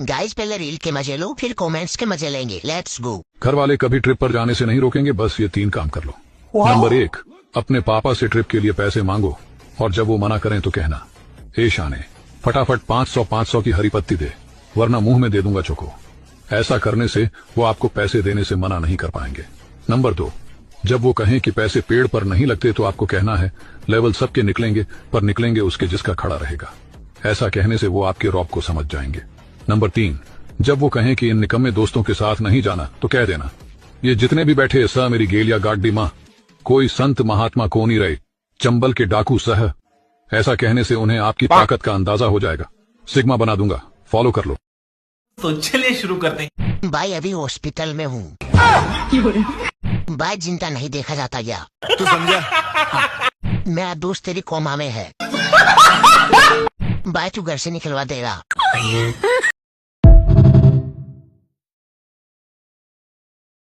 Guys पहले reel के मजे लो, फिर कमेंट्स के मजे लेंगे। Let's go. घर वाले कभी ट्रिप पर जाने से नहीं रोकेंगे, बस ये 3 काम कर लो। नंबर 1, अपने पापा से ट्रिप के लिए पैसे मांगो और जब वो मना करें तो कहना, ए शाने, फटाफट 500 की हरी पत्ती दे, वरना मुंह में दे दूंगा चोको। ऐसा करने से वो आपको पैसे देने से मना नहीं कर पाएंगे। नंबर 2, जब वो कहें कि पैसे पेड़ पर नहीं लगते तो आपको कहना है, लेवल सबके निकलेंगे पर निकलेंगे उसके जिसका खड़ा रहेगा। ऐसा कहने से वो आपके रौब को समझ जाएंगे। नंबर 3, जब वो कहें कि इन निकम्मे दोस्तों के साथ नहीं जाना तो कह देना, ये जितने भी बैठे स मेरी गेलिया गाड्डी माँ, कोई संत महात्मा को नहीं रहे, चंबल के डाकू सह। ऐसा कहने से उन्हें आपकी ताकत का अंदाजा हो जाएगा। सिग्मा बना दूंगा, फॉलो कर लो। तो चलिए शुरू करते हैं। भाई अभी हॉस्पिटल में हूँ। भाई जिंदा नहीं देखा जाता क्या तू समझा? मेरा दोस्त तेरी कोमा में है। भाई तू घर से निकलवा देगा।